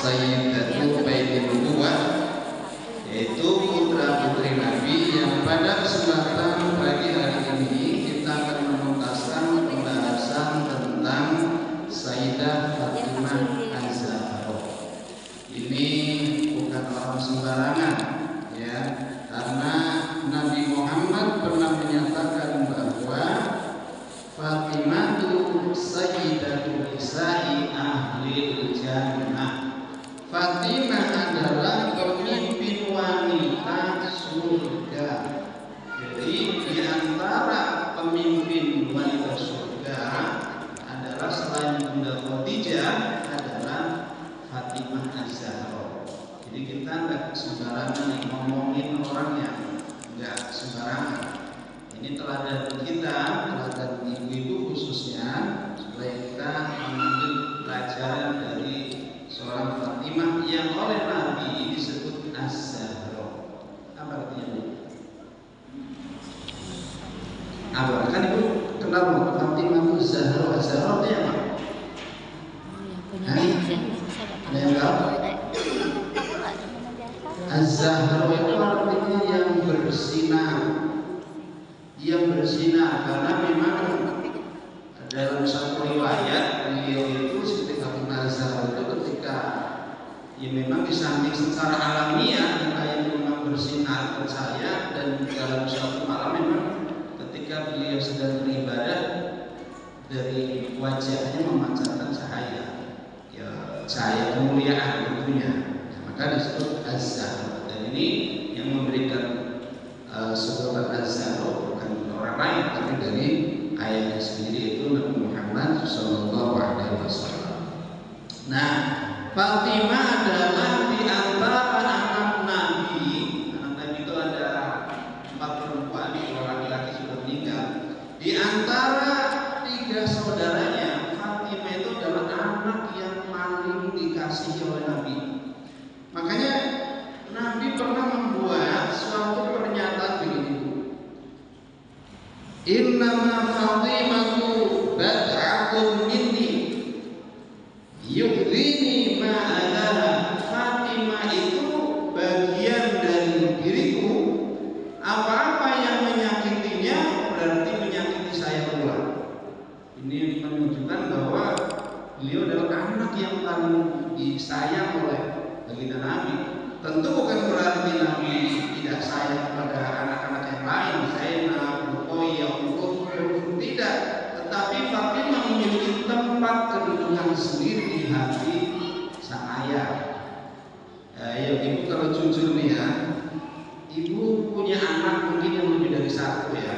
Sayyidatu Baitin Nubuwah, yaitu putra-putri Nabi, yang pada kesempatan pagi hari ini kita akan menuntaskan pembahasan tentang Sayyidah Fatimah Az-Zahra. Ini bukan orang sembarangan, ya, karena Nabi Muhammad pernah menyatakan bahwa Fatimah itu Sayyidatu Nisa'i Ahlil Jannah. Fatimah adalah pemimpin wanita surga. Jadi di antara pemimpin wanita surga adalah selain Bunda Khadijah adalah Fatimah Az-Zahra. Jadi kita nggak sembarangan ngomongin orang yang nggak sembarangan. Ini teladan kita, teladan ibu-ibu khususnya, supaya kita mengambil pelajaran dari seorang Fatimah yang oleh Nabi disebut Az-Zahra. Apa artinya Bu? Apa? Kan Ibu kenal Fatimah itu Zahra. Az-Zahra itu apa? Ada yang tahu? Az-Zahra itu artinya yang bersinar. Yang bersinar, karena memang dalam satu riwayat beliau itu Siti Fatimah Az-Zahra itu ketika ya memang di samping secara alamiah muka yang memang bersinar bercahaya, dan dalam suatu malam memang ketika beliau sedang beribadah dari wajahnya memancarkan cahaya, ya cahaya kemuliaan tentunya, maka disebut Az-Zahra. Dan ini yang memberikan sebutan Az-Zahra bukan orang lain tapi dari ayahnya sendiri, itu Nabi Muhammad SAW. Nah, Fatimah adalah di antara anak Nabi. Anak Nabi itu ada 4 perempuan, 2 laki-laki sudah meninggal. Di antara 3 saudaranya, Fatimah itu adalah anak yang paling dikasihi oleh Nabi. Makanya Nabi pernah membuat suatu pernyataan begini: Innama Fatimatu bad'atun minni yu'dhini ma'alaha. Fatimah itu bagian dari diriku, apa-apa yang menyakitinya berarti menyakiti saya pula. Ini menunjukkan bahwa beliau adalah anak yang paling disayang oleh baginda Nabi. Tentu bukan berarti Nabi tidak sayang kepada anak-anak yang lain, Zainab, Ruqayyah, tidak. Tetapi Fatimah memiliki tempat kedudukan sendiri di hati sang ayah. Ya, ibu kalau jujur nih ya, ibu punya anak mungkin yang lebih dari 1 ya.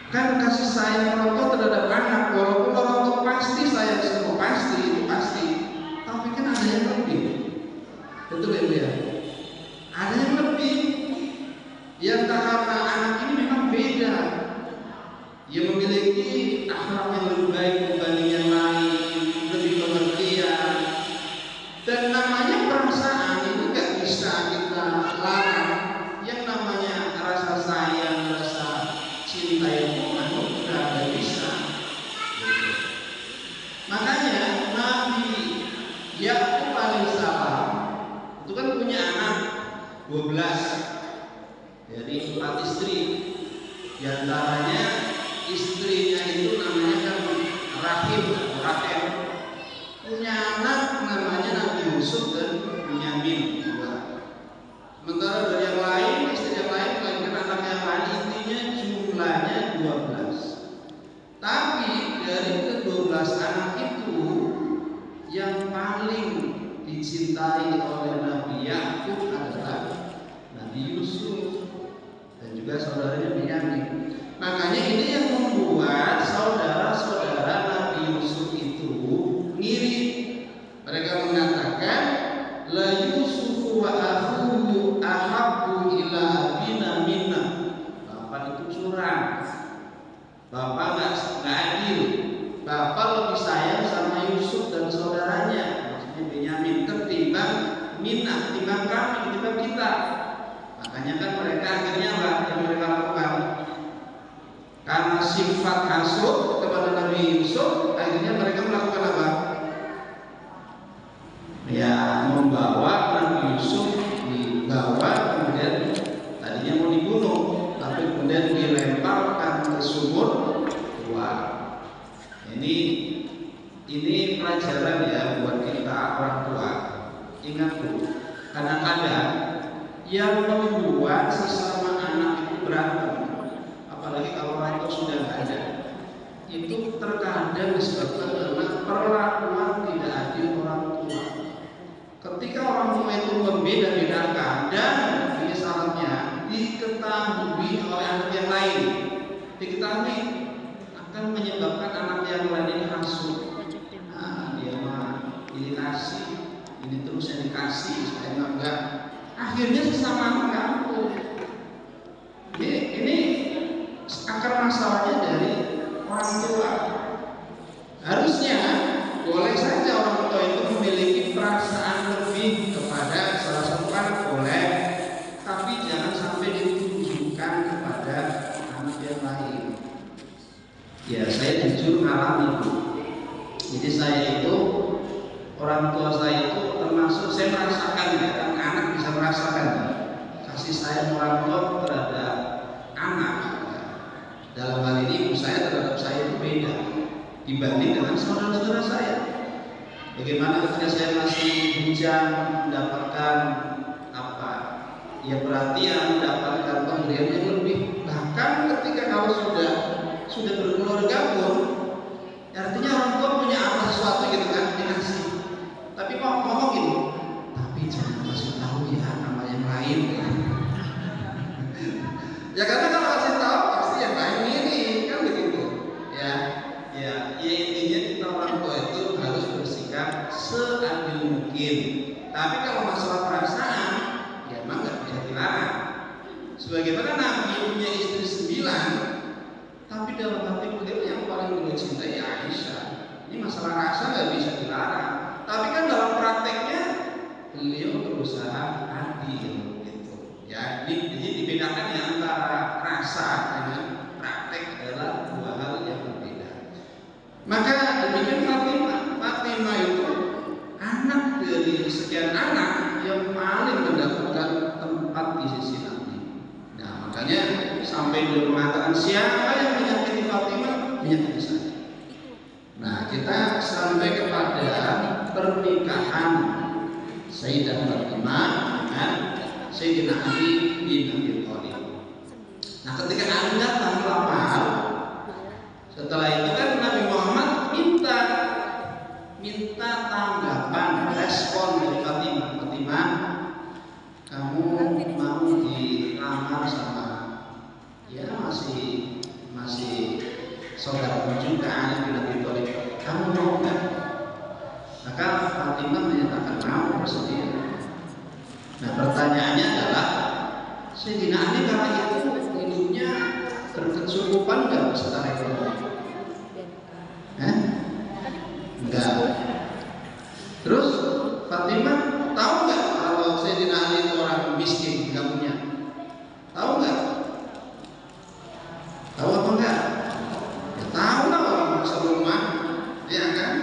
Kan kasih sayang orang tua terhadap anak, walaupun orang tua pasti sayang semua, pasti itu pasti. Tapi kan ada yang lebih. Betul ya Bu ya? Ada yang lebih, yang karena anak ini memang beda, yang memiliki akhlak yang lebih baik dibanding yang lain, lebih pengertian, dan namanya perasaan itu gak bisa kita larang. Yang namanya rasa sayang, rasa cinta yang gak bisa. Makanya Nabi Yakub alaihissalam itu kan punya anak 12 dari 4 istri. Di antaranya istrinya itu namanya kan Rahim, Rahel. Punya anak namanya Nabi Yusuf dan Bunyamin 2. Sementara dari yang lain, istri yang lain melahirkan anak yang lain, intinya jumlahnya 12. Tapi dari ke-12 anak itu yang paling dicintai oleh Nabi Yakub adalah Nabi Yusuf dan juga saudaranya Binyamin. Makanya ini yang membuat saudara-saudara Nabi Yusuf itu ngiri. Mereka mengatakan la Yusufu wa akhuhu ahabbu ila abina minna. Bapak itu curang, bapak nggak adil, bapak lebih sayang sama Yusuf dan saudaranya, Benyamin, ketimbang Minna, ketimbang kami, ketimbang kita. Makanya kan mereka akhirnya apa yang mereka lakukan? Karena sifat hasud kepada Nabi Yusuf, akhirnya mereka melakukan apa? Ya, Ini pelajaran ya buat kita orang tua. Ingat tuh, kadang-kadang yang membuat sesama anak itu berantem, apalagi kalau orang tua sudah nggak ada, itu terkadang disebabkan karena perlakuan tidak adil orang tua. Ketika orang tua itu membeda-bedakan dan ini syaratnya diketahui oleh anak yang lain, diketahui akan menyebabkan anak yang lain ini hasut. Dia mah ini kasih, ini terus yang dikasih, saya enggak. Akhirnya sesama anak kampung. Ini akar masalahnya dari orang tua. Harusnya boleh saja orang tua itu memiliki perasaan lebih kepada salah satu anak, boleh, tapi jangan sampai ditunjukkan kepada anak yang lain. Ya, saya jujur ngalami itu. Jadi saya itu, orang tua saya itu termasuk, saya merasakan ya, kan anak bisa merasakan kasih sayang orang tua terhadap anak. Dalam hal ini ibu saya terhadap saya itu beda dibanding dengan saudara-saudara saya. Bagaimana ketika saya masih bujang mendapatkan apa? Ya perhatian, mendapatkan pemberian yang lebih. Bahkan ketika kalau sudah berkeluarga pun, artinya orang tua punya apa sesuatu gitu kan dikasih. Tapi kok ngomong gitu, tapi jangan kasih tahu ya nama yang lain. Ya karena kalau kasih tahu pasti yang lain ini kan begitu. Ya intinya kita orang tua itu harus bersikap seadil mungkin. Tapi kalau masalah perasaan, ya emang nggak bisa dilarang. Sebagaimana Nabi punya istri 9, tapi dalam hati beliau yang paling beliau cintai Aisyah. Ini masalah rasa nggak bisa dilarang. Tapi kan dalam prakteknya beliau berusaha adil gitu. Ya, jadi dibedakan ya antara rasa dengan praktek adalah dua hal yang berbeda. Maka demikian Fatimah itu anak dari sekian anak yang paling mendapatkan tempat di sisi Nabi. Nah, makanya sampai beliau mengatakan siapa yang menyakiti Fatimah menyakiti saya. Nah, kita sampai kepada pernikahan Sayyidah Fatimah dengan Sayyidina Ali bin Abi Thalib. Nah, ketika Ali datang melamar, setelah itu kan Nabi Muhammad minta tanggapan, respon dari Fatimah, kamu mau dilamar sama ya masih saudara juga Ali bin Abi Thalib, kamu mau nggak? Maka Fatimah menyatakan mau, bersedia. Nah, pertanyaannya adalah Sayyidina Ali kala itu hidupnya berkecukupan nggak secara ekonomi? Enggak. Terus Fatimah tahu nggak kalau Sayyidina Ali itu orang miskin, nggak punya? Tahu nggak? Tahu apa enggak? Ya, tahu lah orang serumah, ya kan?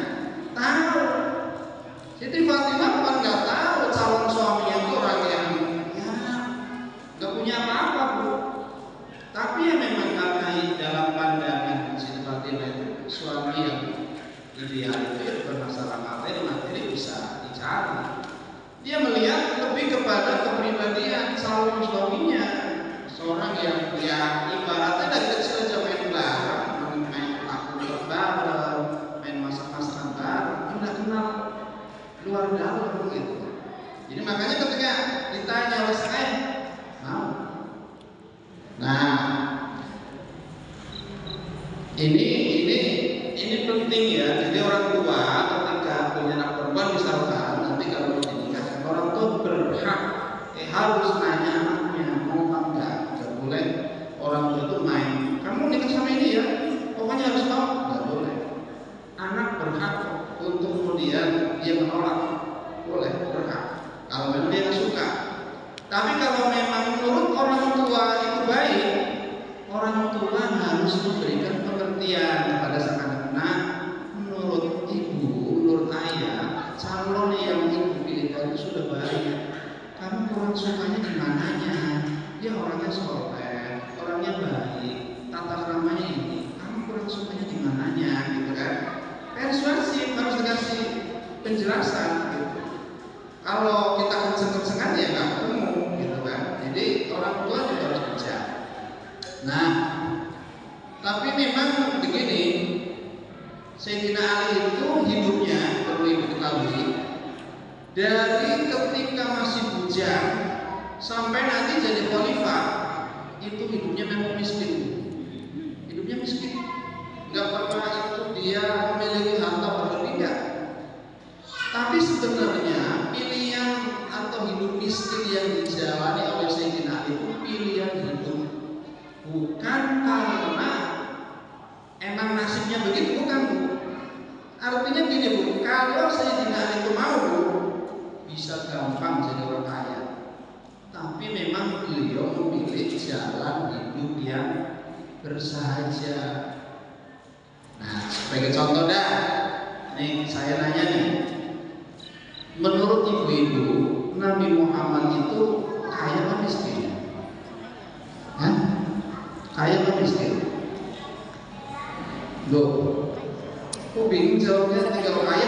Tahu. Jadi Fatimah bukan nggak tahu calon suaminya itu orang yang ya nggak punya apa-apa, Bu. Tapi ya memang karena dalam pandangan Siti Fatimah itu suami yang ideal itu ya bukan masalah materi bisa dicari. Dia melihat lebih kepada kepribadian calon suaminya, seorang yang ya ibaratnya dari kecil aja main bareng, main takuter bareng, main masak-masakan bareng, udah kenal luar dalam gitu. Jadi makanya ketika ditanya oleh saya mau. Nah, ini penting ya. Jadi orang tua ketika punya anak perempuan misalkan nanti kalau menikah, orang tua berhak harus nanya anaknya mau apa enggak. Gak boleh orang tua itu main, kamu nikah sama ini ya, pokoknya harus tahu. Gak boleh. Anak berhak untuk kemudian dia menolak, boleh, berhak. Kalau memang dia suka. Tapi kalau memang menurut orang tua itu baik, orang tua harus memberikan pengertian kepada sang anak. Nah, menurut ibu, menurut ayah, calon yang ibu pilih itu sudah baik. Kamu kurang sukanya di mananya? Dia orangnya soleh, orangnya baik, tata keramanya ini. Kamu kurang sukanya di mananya, gitu kan? Persuasif. penjelasan gitu. Kalau kita kenceng-kencengan ya nggak ketemu gitu kan. Jadi orang tua juga harus bijak. Nah, tapi memang begini, Sayyidina Ali itu hidupnya perlu ibu ketahui dari ketika masih bujang sampai nanti jadi khalifah itu hidupnya memang miskin. Hidupnya miskin. Nggak pernah itu dia memiliki harta berlebihan. Tapi sebenarnya pilihan atau hidup miskin yang dijalani oleh Sayyidina Ali itu pilihan hidup, bukan karena emang nasibnya begitu, bukan Bu. Artinya gini Bu, kalau Sayyidina Ali itu mau Bu, bisa gampang jadi orang kaya. Tapi memang beliau memilih jalan hidup yang bersahaja. Nah, sebagai contoh dah, nih saya nanya nih, menurut ibu-ibu, Nabi Muhammad itu kaya atau miskin? Hah? Kaya atau miskin? Loh, aku bingung jawabnya. Kalau kaya